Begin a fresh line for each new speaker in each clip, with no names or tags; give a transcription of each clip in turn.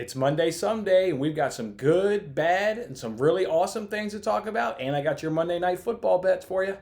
It's Monday Someday, and we've got some good, bad, and some really awesome things to talk about. And I got your Monday Night Football bets for you.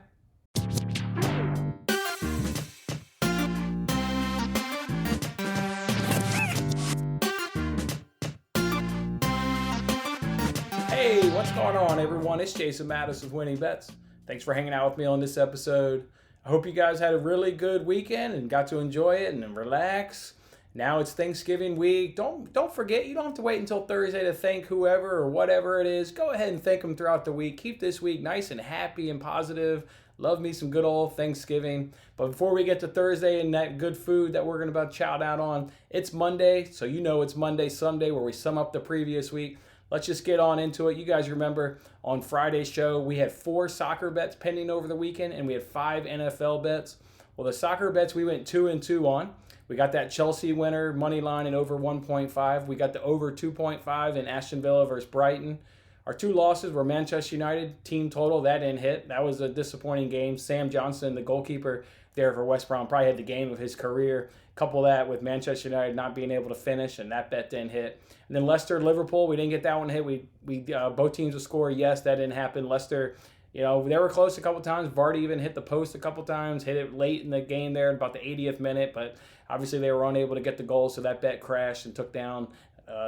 Hey, what's going on, everyone? It's Jason Mattis with Winning Bets. Thanks for hanging out with me on this episode. I hope you guys had a really good weekend and got to enjoy it and relax. Now it's Thanksgiving week. Don't forget, you don't have to wait until Thursday to thank whoever or whatever it is. Go ahead and thank them throughout the week. Keep this week nice and happy and positive. Love me some good old Thanksgiving. But before we get to Thursday and that good food that we're going to about chow down on, it's Monday. So you know it's Monday Someday where we sum up the previous week. Let's just get on into it. You guys remember on Friday's show, we had 4 soccer bets pending over the weekend and we had 5 NFL bets. Well, the soccer bets we went 2-2 on. We got that Chelsea winner, money line and over 1.5. We got the over 2.5 in Aston Villa versus Brighton. Our 2 losses were Manchester United, team total. That didn't hit. That was a disappointing game. Sam Johnson, the goalkeeper there for West Brom, probably had the game of his career. Couple that with Manchester United not being able to finish, and that bet didn't hit. And then Leicester, Liverpool, we didn't get that one hit. We both teams to score. Yes, that didn't happen. Leicester, they were close a couple times. Vardy even hit the post a couple times, hit it late in the game there, about the 80th minute, but obviously they were unable to get the goal, so that bet crashed and took down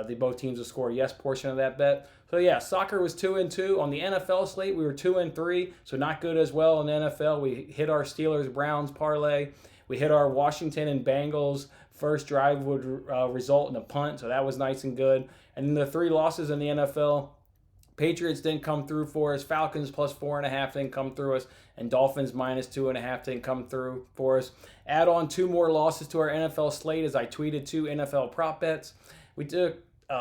the both teams to score yes portion of that bet. So yeah, soccer was 2-2. On the NFL slate, we were 2-3, so not good as well in the NFL. We hit our Steelers-Browns parlay. We hit our Washington and Bengals. First drive would result in a punt, so that was nice and good. And then the 3 losses in the NFL, Patriots didn't come through for us. Falcons plus 4.5 didn't come through us. And Dolphins minus 2.5 didn't come through for us. Add on 2 more losses to our NFL slate as I tweeted 2 NFL prop bets. We took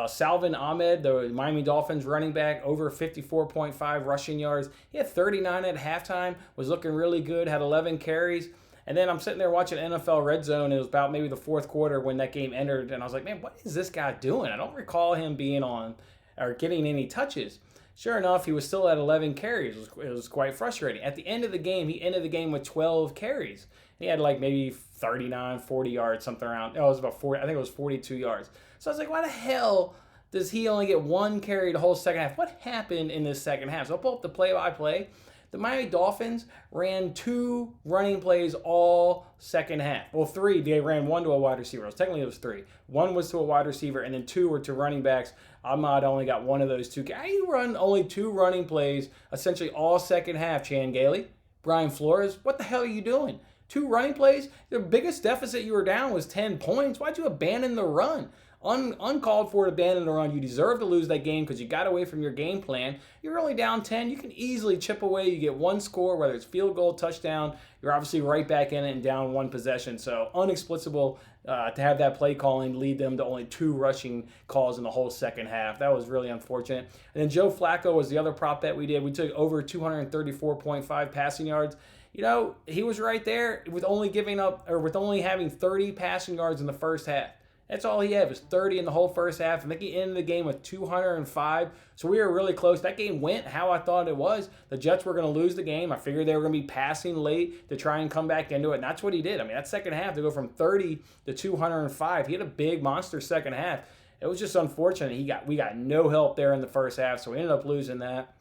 Salvin Ahmed, the Miami Dolphins running back, over 54.5 rushing yards. He had 39 at halftime, was looking really good, had 11 carries. And then I'm sitting there watching NFL Red Zone. It was about maybe the 4th quarter when that game entered. And I was like, man, what is this guy doing? I don't recall him being on or getting any touches. Sure enough, he was still at 11 carries. It was quite frustrating. At the end of the game, he ended the game with 12 carries. He had like maybe 39, 40 yards, something around. No, it was about 40. I think it was 42 yards. So I was like, why the hell does he only get 1 carry the whole second half? What happened in this second half? So I'll pull up the play-by-play. The Miami Dolphins ran 2 running plays all second half. Well, 3. They ran 1 to a wide receiver. Technically, it was 3. 1 was to a wide receiver, and then 2 were to running backs. Ahmad only got 1 of those 2. How do you run only 2 running plays essentially all second half, Chan Gailey? Brian Flores, what the hell are you doing? 2 running plays? The biggest deficit you were down was 10 points. Why'd you abandon the run? Uncalled for to abandon the run. You deserve to lose that game because you got away from your game plan. You're only down 10. You can easily chip away. You get 1 score, whether it's field goal, touchdown. You're obviously right back in it and down 1 possession. So unexplicable to have that play calling lead them to only 2 rushing calls in the whole second half. That was really unfortunate. And then Joe Flacco was the other prop bet we did. We took over 234.5 passing yards. He was right there with only having 30 passing yards in the first half. That's all he had was 30 in the whole first half. I think he ended the game with 205. So we were really close. That game went how I thought it was. The Jets were going to lose the game. I figured they were going to be passing late to try and come back into it. And that's what he did. I mean, that second half, to go from 30 to 205, he had a big monster second half. It was just unfortunate. We got no help there in the first half, so we ended up losing that.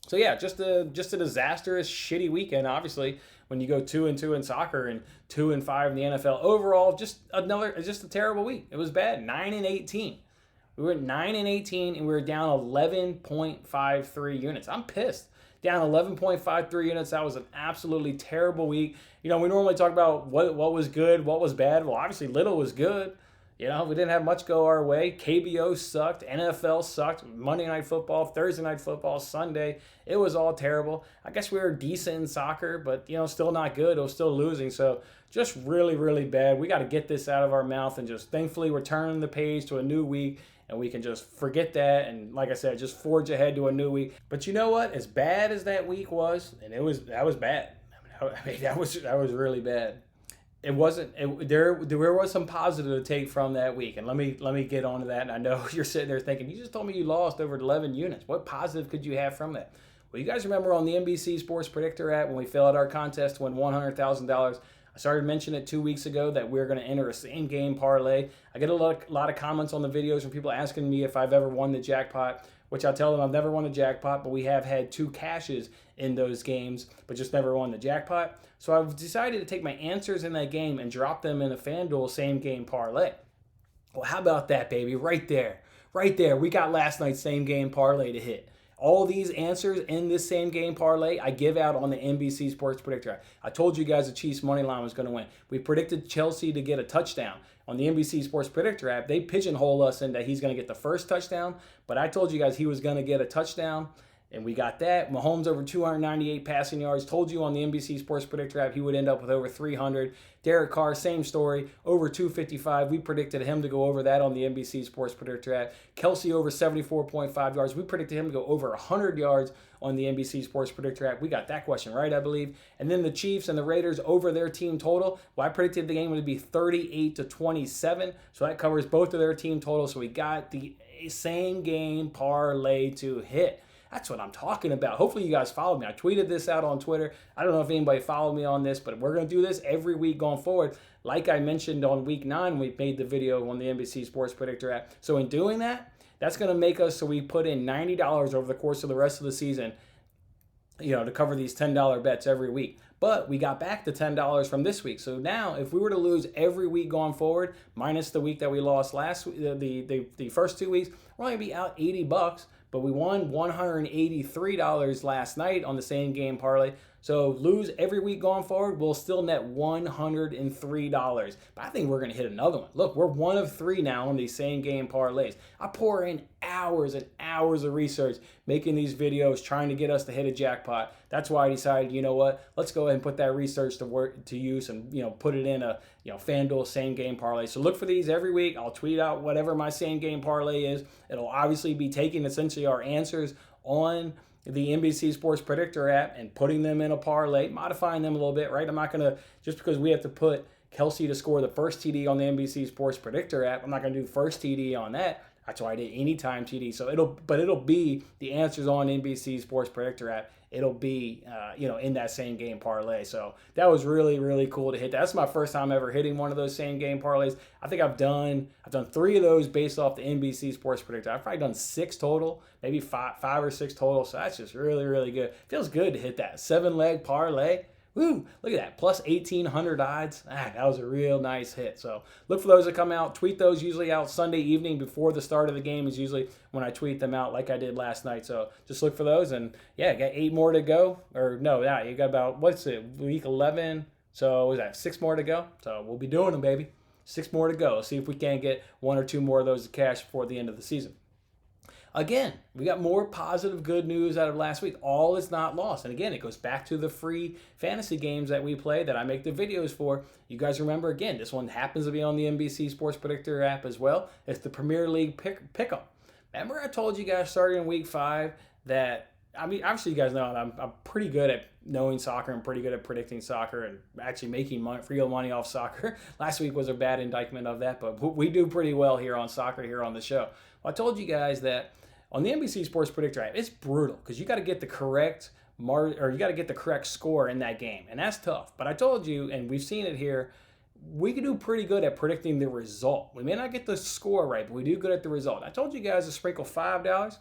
So yeah, just a disastrous, shitty weekend, obviously, when you go 2-2 in soccer and 2-5 in the NFL. Overall, just a terrible week. It was bad. 9-18. We were at 9-18 and we were down 11.53 units. I'm pissed. Down 11.53 units. That was an absolutely terrible week. We normally talk about what was good, what was bad. Well, obviously little was good. We didn't have much go our way. KBO sucked. NFL sucked. Monday Night Football, Thursday Night Football, Sunday. It was all terrible. I guess we were decent in soccer, but, still not good. It was still losing. So just really, really bad. We got to get this out of our mouth and just thankfully we're turning the page to a new week and we can just forget that. And like I said, just forge ahead to a new week. But you know what? As bad as that week was, and that was bad. That was really bad. There was some positive to take from that week, and let me get on to that. And I know you're sitting there thinking, you just told me you lost over 11 units. What positive could you have from that? Well, you guys remember on the NBC Sports Predictor app when we filled out our contest to win $100,000, I started mentioning it 2 weeks ago that we're going to enter a same game parlay. I get a lot of comments on the videos from people asking me if I've ever won the jackpot, which I tell them I've never won the jackpot, but we have had 2 cashes in those games, but just never won the jackpot. So I've decided to take my answers in that game and drop them in a FanDuel same game parlay. Well, how about that, baby? Right there. Right there. We got last night's same game parlay to hit. All these answers in this same game parlay I give out on the NBC Sports Predictor. I told you guys the Chiefs money line was going to win. We predicted Chelsea to get a touchdown. On the NBC Sports Predictor app, they pigeonhole us in that he's going to get the first touchdown, but I told you guys he was going to get a touchdown, and we got that. Mahomes over 298 passing yards. Told you on the NBC Sports Predictor app he would end up with over 300. Derek Carr, same story, over 255. We predicted him to go over that on the NBC Sports Predictor app. Kelsey over 74.5 yards. We predicted him to go over 100 yards on the NBC Sports Predictor app. We got that question right, I believe. And then the Chiefs and the Raiders over their team total. Well, I predicted the game would be 38-27. So that covers both of their team totals. So we got the same game parlay to hit. That's what I'm talking about. Hopefully you guys followed me. I tweeted this out on Twitter. I don't know if anybody followed me on this, but we're going to do this every week going forward. Like I mentioned on week 9, we made the video on the NBC Sports Predictor app. So in doing that, that's going to make us so we put in $90 over the course of the rest of the season, to cover these $10 bets every week. But we got back the $10 from this week. So now if we were to lose every week going forward, minus the week that we lost last the first 2 weeks, we're only going to be out $80. But we won $183 last night on the same game parlay. So lose every week going forward, we'll still net $103. But I think we're going to hit another one. Look, we're 1 of 3 now on these same game parlays. I pour in hours and hours of research making these videos, trying to get us to hit a jackpot. That's why I decided, you know what, let's go ahead and put that research to use and put it in a FanDuel same game parlay. So look for these every week. I'll tweet out whatever my same game parlay is. It'll obviously be taking essentially our answers on the NBC Sports Predictor app and putting them in a parlay, modifying them a little bit, right? I'm not going to, just because we have to put Kelsey to score the first TD on the NBC Sports Predictor app, I'm not going to do first TD on that. That's why I did anytime TD. So it'll be the answers on NBC Sports Predictor app. It'll be, in that same game parlay. So that was really, really cool to hit. That's my first time ever hitting one of those same game parlays. I think I've done 3 of those based off the NBC Sports Predictor. I've probably done 6 total, maybe five or 6 total. So that's just really, really good. Feels good to hit that 7-leg parlay. Woo, look at that, plus 1,800 odds. That was a real nice hit. So look for those to come out. Tweet those usually out Sunday evening before the start of the game is usually when I tweet them out like I did last night. So just look for those. And yeah, got 8 more to go. Or no, you got about, week 11. So what was that, 6 more to go? So we'll be doing them, baby. 6 more to go. Let's see if we can't get 1 or 2 more of those to cash before the end of the season. Again, we got more positive good news out of last week. All is not lost. And again, it goes back to the free fantasy games that we play that I make the videos for. You guys remember, again, this one happens to be on the NBC Sports Predictor app as well. It's the Premier League Pick-Up. Remember I told you guys starting in week 5 that, obviously you guys know I'm pretty good at knowing soccer and pretty good at predicting soccer and actually making real money off soccer. Last week was a bad indictment of that, but we do pretty well here on soccer here on the show. Well, I told you guys that on the NBC Sports Predictor app, it's brutal because you got to get the correct score in that game, and that's tough. But I told you, and we've seen it here, we can do pretty good at predicting the result. We may not get the score right, but we do good at the result. I told you guys to sprinkle $5.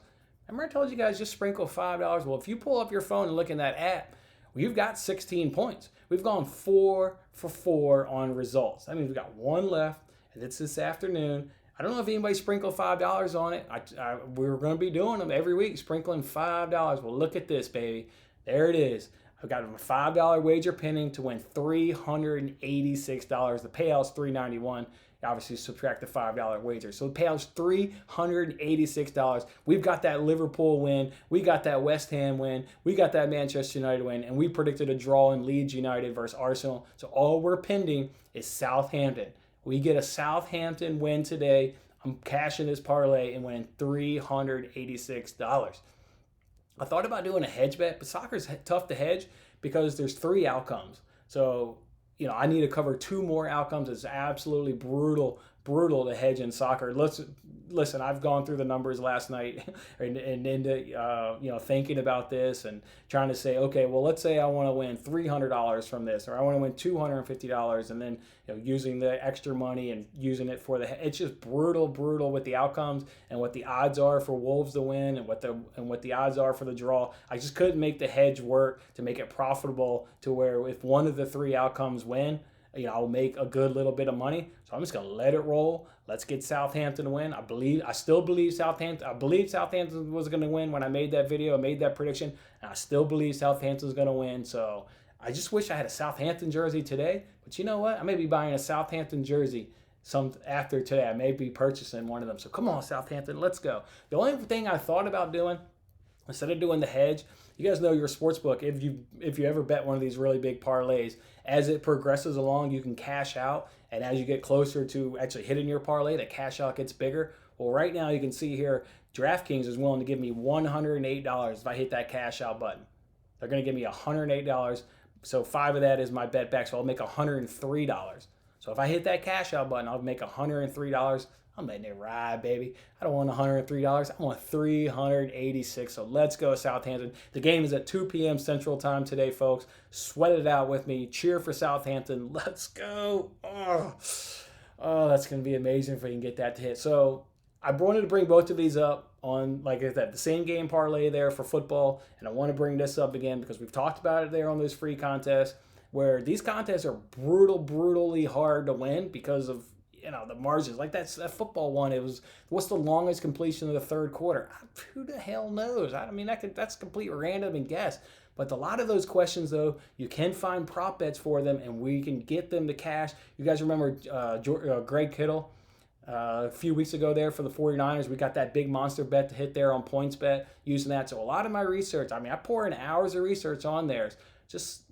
Remember I told you guys just sprinkle $5? Well, if you pull up your phone and look in that app, you've got 16 points. We've gone 4 for 4 on results. That means we've got 1 left, and it's this afternoon. I don't know if anybody sprinkled $5 on it. We're going to be doing them every week, sprinkling $5. Well, look at this, baby. There it is. I've got a $5 wager pinning to win $386. The payout's $391. Obviously, subtract the $5 wager. So the payout's $386. We've got that Liverpool win. We got that West Ham win. We got that Manchester United win. And we predicted a draw in Leeds United versus Arsenal. So all we're pending is Southampton. We get a Southampton win today. I'm cashing this parlay and winning $386. I thought about doing a hedge bet, but soccer's tough to hedge because there's 3 outcomes. So, I need to cover 2 more outcomes. It's absolutely brutal to hedge in soccer. listen, I've gone through the numbers last night and into thinking about this and trying to say, okay, well, let's say I want to win $300 from this, or I want to win $250, and then using the extra money and using it for it's just brutal with the outcomes and what the odds are for Wolves to win and what the odds are for the draw. I just couldn't make the hedge work to make it profitable to where if one of the three outcomes win, I'll make a good little bit of money. So I'm just gonna let it roll. Let's get Southampton to win. I still believe Southampton. I believe Southampton was gonna win when I made that video. I made that prediction, and I still believe Southampton's gonna win. So I just wish I had a Southampton jersey today. But you know what? I may be buying a Southampton jersey after today. I may be purchasing one of them. So come on, Southampton, let's go. The only thing I thought about doing, instead of doing the hedge, you guys know your sports book, if you ever bet one of these really big parlays, as it progresses along, you can cash out. And as you get closer to actually hitting your parlay, the cash out gets bigger. Well, right now you can see here, DraftKings is willing to give me $108 if I hit that cash out button. They're going to give me $108. So 5 of that is my bet back. So I'll make $103. So if I hit that cash out button, I'll make $103. I'm letting it ride, baby. I don't want $103. I want $386. So let's go, Southampton. The game is at 2 p.m. Central Time today, folks. Sweat it out with me. Cheer for Southampton. Let's go. Oh, that's going to be amazing if we can get that to hit. So I wanted to bring both of these up on, like I said, the same game parlay there for football. And I want to bring this up again because we've talked about it there on those free contests, where these contests are brutally hard to win because of the margins. Like that football one, it was, what's the longest completion of the third quarter? Who the hell knows? I mean, that's complete random and guess. But a lot of those questions, though, you can find prop bets for them, and we can get them to cash. You guys remember Greg Kittle a few weeks ago there for the 49ers? We got that big monster bet to hit there on PointsBet using that. So a lot of my research, I pour in hours of research on there. Just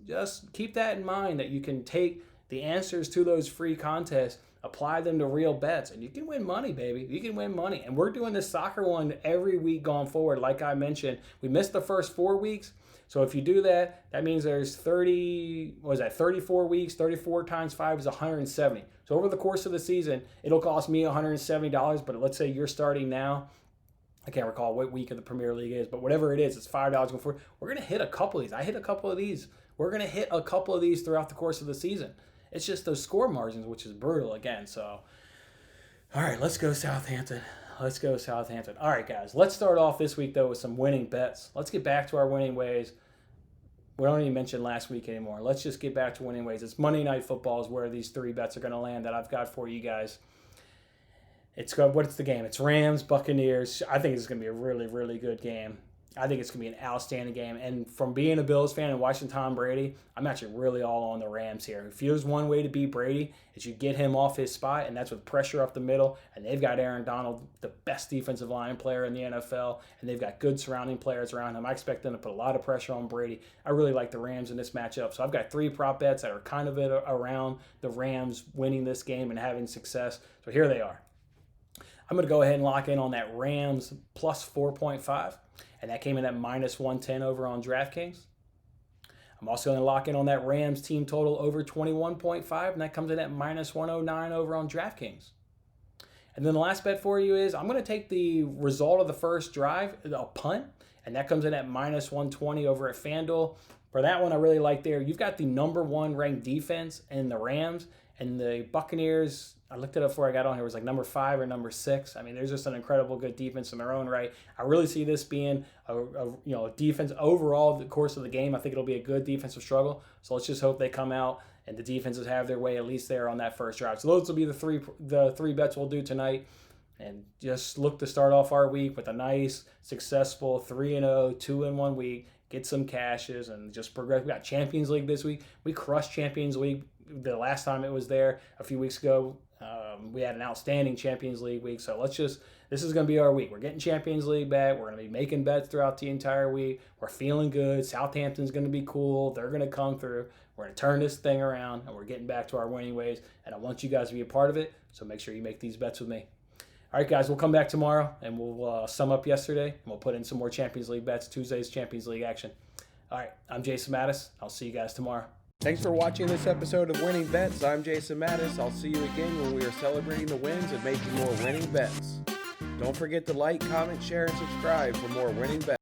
keep that in mind, that you can take the answers to those free contests, apply them to real bets, and you can win money, baby. You can win money. And we're doing this soccer one every week going forward. Like I mentioned, we missed the first 4 weeks. So if you do that, that means there's 34 weeks. 34 times 5 is 170. So over the course of the season, it'll cost me $170. But let's say you're starting now. I can't recall what week of the Premier League is, but whatever it is, it's $5 going forward. We're going to hit a couple of these. I hit a couple of these. We're going to hit a couple of these throughout the course of the season. It's just those score margins, which is brutal again. So, all right, let's go Southampton. Let's go Southampton. All right, guys, let's start off this week, though, with some winning bets. Let's get back to our winning ways. We don't even mention last week anymore. Let's just get back to winning ways. It's Monday Night Football is where these 3 bets are going to land that I've got for you guys. What's the game? It's Rams, Buccaneers. I think it's going to be a really good game. I think it's going to be an outstanding game. And from being a Bills fan and watching Tom Brady, I'm actually really all on the Rams here. If there's one way to beat Brady, is you get him off his spot, and that's with pressure up the middle. And they've got Aaron Donald, the best defensive line player in the NFL, and they've got good surrounding players around him. I expect them to put a lot of pressure on Brady. I really like the Rams in this matchup. So I've got 3 prop bets that are kind of around the Rams winning this game and having success. So here they are. I'm going to go ahead and lock in on that Rams plus 4.5. And that came in at minus 110 over on DraftKings. I'm also going to lock in on that Rams team total over 21.5. And that comes in at minus 109 over on DraftKings. And then the last bet for you is I'm going to take the result of the first drive, a punt. And that comes in at minus 120 over at FanDuel. For that one, I really like there. You've got the number 1 ranked defense in the Rams. And the Buccaneers, I looked it up before I got on here, it was like number 5 or number 6. I mean, there's just an incredible good defense in their own right. I really see this being a defense overall the course of the game. I think it'll be a good defensive struggle. So let's just hope they come out and the defenses have their way at least there on that first drive. So those will be the three bets we'll do tonight. And just look to start off our week with a nice, successful 3-0, 2-1 week. Get some cashes and just progress. We got Champions League this week. We crushed Champions League the last time it was there a few weeks ago. We had an outstanding Champions League week. So this is going to be our week. We're getting Champions League back. We're going to be making bets throughout the entire week. We're feeling good. Southampton's going to be cool. They're going to come through. We're going to turn this thing around, and we're getting back to our winning ways. And I want you guys to be a part of it. So make sure you make these bets with me. All right, guys, we'll come back tomorrow, and we'll sum up yesterday, and we'll put in some more Champions League bets, Tuesday's Champions League action. All right, I'm Jason Mattis. I'll see you guys tomorrow. Thanks for watching this episode of Winning Bets. I'm Jason Mattis. I'll see you again when we are celebrating the wins and making more winning bets.
Don't forget to like, comment, share, and subscribe for more winning bets.